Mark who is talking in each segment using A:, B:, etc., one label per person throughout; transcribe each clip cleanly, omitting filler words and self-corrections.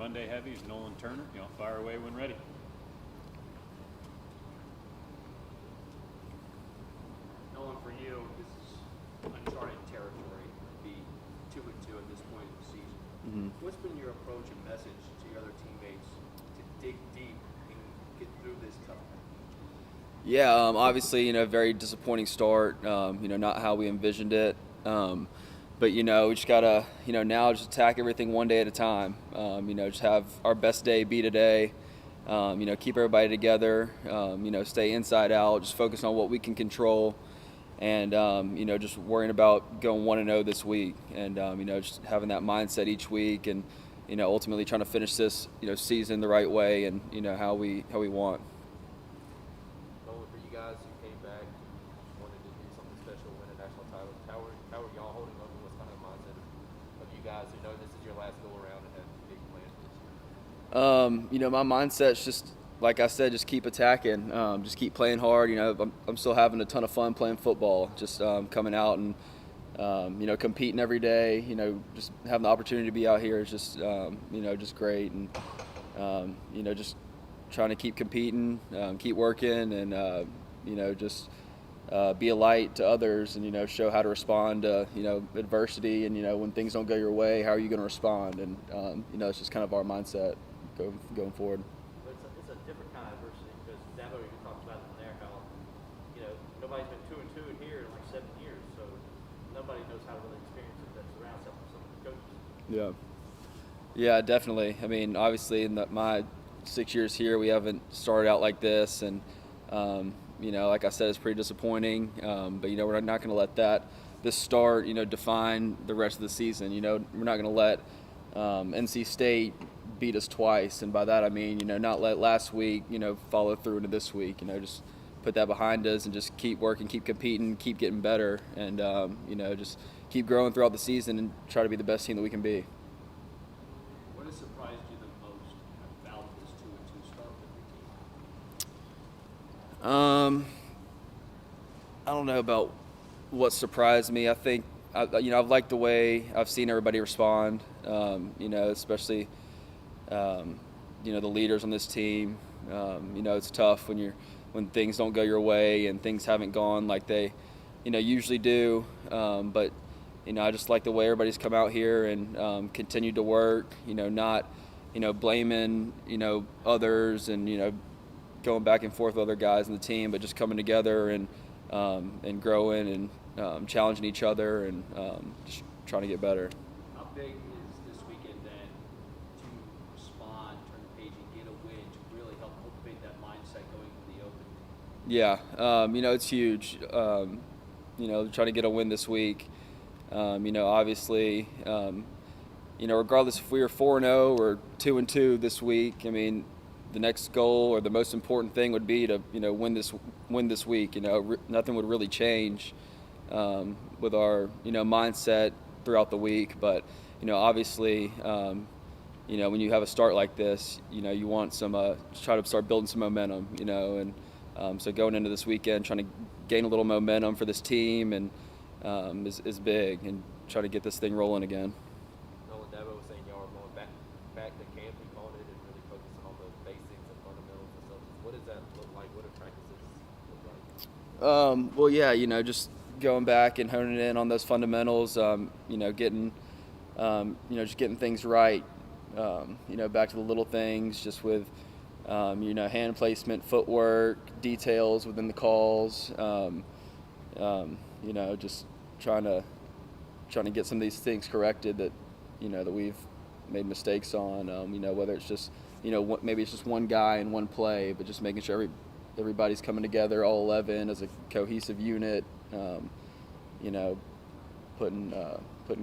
A: Monday heavies, Nolan Turner. Fire away when ready.
B: Nolan, for you, this is uncharted territory to be 2-2 at this point in the season. What's been your approach and message to your other teammates to dig deep and get through this tough one?
C: Yeah, obviously, very disappointing start. Not how we envisioned it. But we just gotta, now just attack everything one day at a time. Just have our best day be today. Keep everybody together. Stay inside out. Just focus on what we can control, and just worrying about going 1-0 this week, and just having that mindset each week, and ultimately trying to finish this season the right way, and how we want.
D: Nolan, for you guys who came back, wanted to do something special, win a national title. How are y'all holding up? What's kind of the mindset of you guys who know this is your last go around and have big plans for this year?
C: My mindset's just, like I said, just keep attacking, just keep playing hard. I'm still having a ton of fun playing football, just coming out and competing every day. Just having the opportunity to be out here is just just great, and just trying to keep competing, keep working, and just be a light to others, and show how to respond to adversity, and when things don't go your way, how are you going to respond? And it's just kind of our mindset going forward.
E: But it's a different kind of adversity, because Dabo, you talked about it there, how nobody's been 2-2 in here in like 7 years, so nobody knows how to really experience it that's around some of the coaches.
C: Yeah, definitely. I mean, obviously in my 6 years here, we haven't started out like this, and like I said, it's pretty disappointing. But we're not going to let this start define the rest of the season. We're not going to let NC State beat us twice, and by that I mean not let last week follow through into this week. Just put that behind us and just keep working, keep competing, keep getting better, and just keep growing throughout the season and try to be the best team that we can be.
B: What has surprised you the most about this 2-2 start with your team?
C: I don't know about what surprised me. I think I've liked the way I've seen everybody respond. Especially the leaders on this team. It's tough when things don't go your way and things haven't gone like they usually do. But I just like the way everybody's come out here and continued to work. Not blaming others and going back and forth with other guys in the team, but just coming together and growing and challenging each other and just trying to get better.
B: How big is this weekend then to respond, turn the page, and get a win to really help cultivate that mindset going into the open?
C: Yeah, it's huge. Trying to get a win this week. Obviously, regardless if we were 4-0 or 2-2 this week, I mean, the next goal or the most important thing would be to win this week. Nothing would really change with our mindset throughout the week. But obviously, when you have a start like this, you want some try to start building some momentum. And so going into this weekend, trying to gain a little momentum for this team and is big, and try to get this thing rolling again.
D: Nolan, Dabo was saying y'all are going back to camp, he called it, and really focusing on the basics and fundamentals and stuff. What does that look like? What do practices look like?
C: Well, yeah, just going back and honing in on those fundamentals. Getting just getting things right. Back to the little things, just with hand placement, footwork, details within the calls. Just trying to get some of these things corrected that that we've made mistakes on. Whether it's just maybe it's just one guy in one play, but just making sure everybody's coming together, all 11 as a cohesive unit. Putting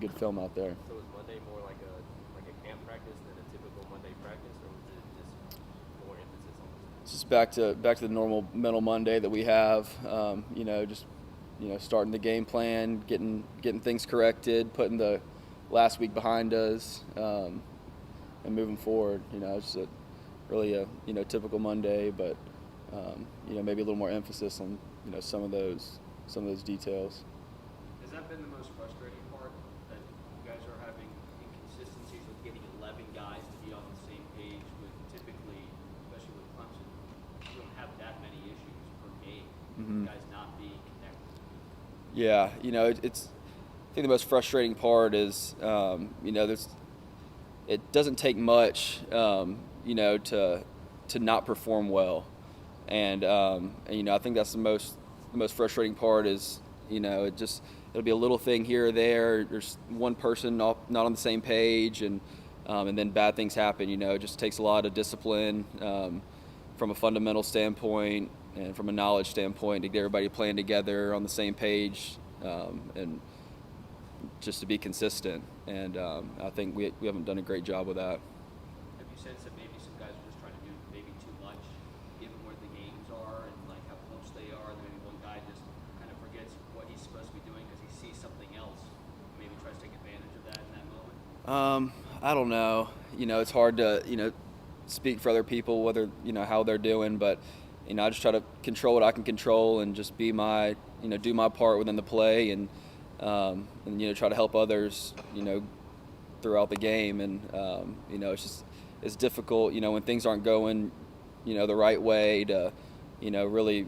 C: good film out there.
D: So is Monday more like a camp practice than a typical Monday practice, or was it just more emphasis on this?
C: It's just back to the normal mental Monday that we have. Starting the game plan, getting things corrected, putting the last week behind us, and moving forward. It's really a typical Monday, but maybe a little more emphasis on some of those details.
B: Has that been the most frustrating part, that you guys are having inconsistencies with getting 11 guys to be on the same
C: Yeah, it's. I think the most frustrating part is, it doesn't take much, to not perform well, and I think that's the most frustrating part is, it'll be a little thing here or there. There's one person not on the same page, and then bad things happen. It just takes a lot of discipline from a fundamental standpoint and from a knowledge standpoint to get everybody playing together on the same page, and just to be consistent. And I think we haven't done a great job with that.
B: Have you sensed that maybe some guys are just trying to do maybe too much, given where the games are and like how close they are? And maybe one guy just kind of forgets what he's supposed to be doing because he sees something else, maybe tries to take advantage of that in that moment.
C: I don't know. It's hard to speak for other people whether how they're doing, but I just try to control what I can control and just be my do my part within the play, and try to help others throughout the game. And it's difficult when things aren't going the right way to really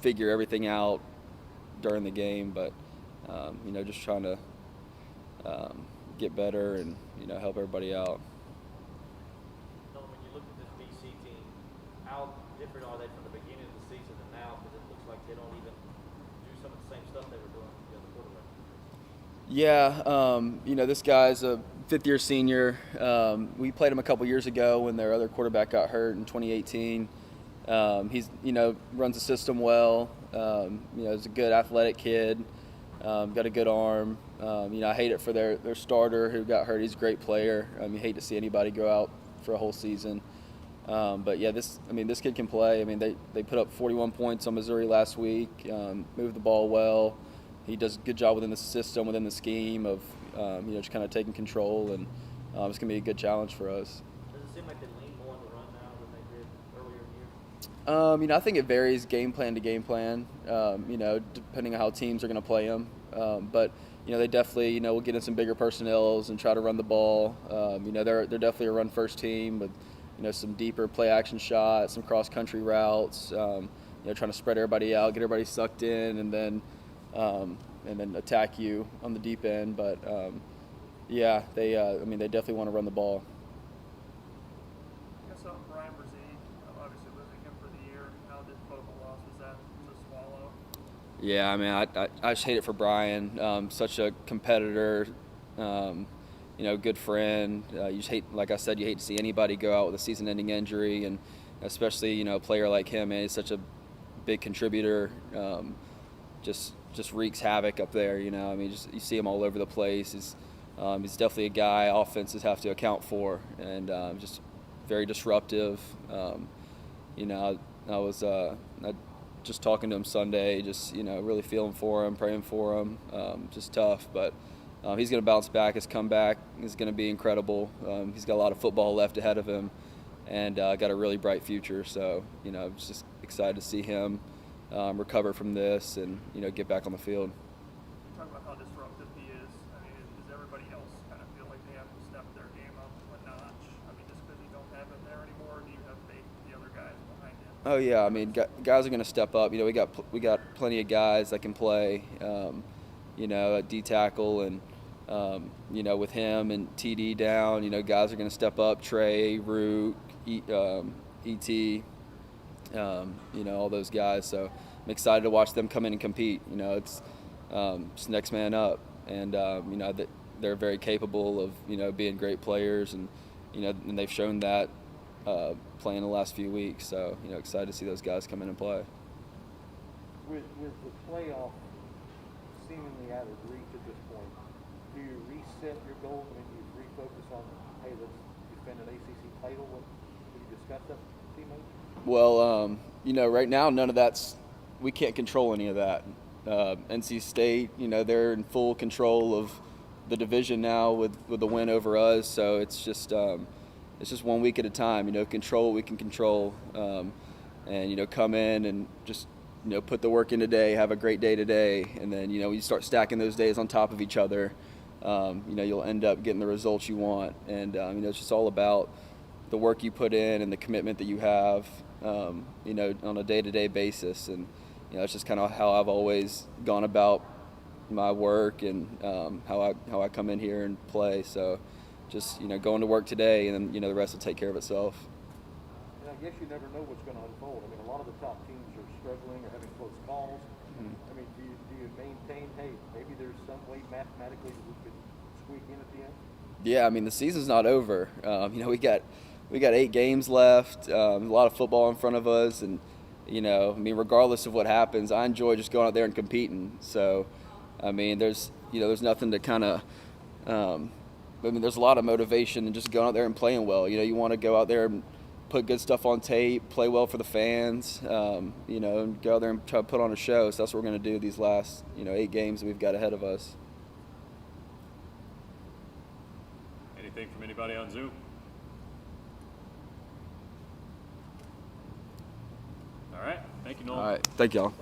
C: figure everything out during the game, but just trying to get better and help everybody out.
E: Nolan, when you look at this BC team, how different are they from the beginning of the season and now? Because it looks like they don't even do some of the same stuff they were doing the other quarterback.
C: Yeah, this guy's a fifth-year senior. We played him a couple years ago when their other quarterback got hurt in 2018. He's runs the system well. He's a good athletic kid. Got a good arm. I hate it for their starter who got hurt. He's a great player. You hate to see anybody go out for a whole season. But yeah, this kid can play. They put up 41 points on Missouri last week. Moved the ball well. He does a good job within the system, within the scheme of just kind of taking control, and it's gonna be a good challenge for us.
E: Does it seem like they lean more on the run now than they did earlier in the year?
C: I think it varies game plan to game plan, depending on how teams are going to play them. But they definitely, will get in some bigger personnels and try to run the ball. They're definitely a run-first team with, some deeper play-action shots, some cross-country routes, trying to spread everybody out, get everybody sucked in, and then attack you on the deep end. But, they definitely want to run the ball.
F: I guess Brian Brzee, obviously losing him for the year. How difficult of a loss was that to swallow?
C: Yeah, I just hate it for Brian. Such a competitor, good friend. You just hate, like I said, you hate to see anybody go out with a season-ending injury, and especially a player like him. Man, he's such a big contributor. Just wreaks havoc up there. You see him all over the place. He's definitely a guy offenses have to account for, and just very disruptive. I was just talking to him Sunday, just really feeling for him, praying for him. Just tough, but he's going to bounce back. His comeback is going to be incredible. He's got a lot of football left ahead of him, and got a really bright future. So I'm just excited to see him recover from this and get back on the field.
F: Talk about how disruptive he is. Does everybody else kind of feel like they have to step their game up a notch? Just because you don't have him there anymore, or do you have faith in the other guys behind him?
C: Oh yeah, guys are going to step up. We got plenty of guys that can play. At D tackle, and with him and TD down, guys are going to step up. Trey, Root, ET, all those guys. So I'm excited to watch them come in and compete. It's just next man up, and that they're very capable of being great players, and and they've shown that playing the last few weeks. So excited to see those guys come in and play.
G: With the playoff seemingly out of reach at this point, do you reset your goals? Do you refocus on, hey, let's defend an ACC title? Did you discuss that with teammates?
C: Well, right now, none of that's, we can't control any of that. NC State, they're in full control of the division now with the win over us. So it's just 1 week at a time. Control what we can control, and come in and just put the work in today, have a great day today, and then when you start stacking those days on top of each other, you'll end up getting the results you want. And it's just all about the work you put in and the commitment that you have, on a day-to-day basis. And that's just kind of how I've always gone about my work and how I come in here and play. So just, going to work today, and then, the rest will take care of itself.
G: And I guess you never know what's going to unfold. I mean, a lot of the top teams are struggling or having close calls. I mean, do you maintain, hey, maybe there's some way mathematically we could squeak in at the end?
C: Yeah, I mean, the season's not over. We got 8 games left, a lot of football in front of us, and regardless of what happens, I enjoy just going out there and competing. So, I mean, there's nothing to kind of, there's a lot of motivation in just going out there and playing well. You want to go out there and put good stuff on tape, play well for the fans, and go out there and try to put on a show. So that's what we're going to do these last, 8 games that we've got ahead of us.
A: Anything from anybody on Zoom? All right. Thank you, Nolan.
C: All right. Thank y'all.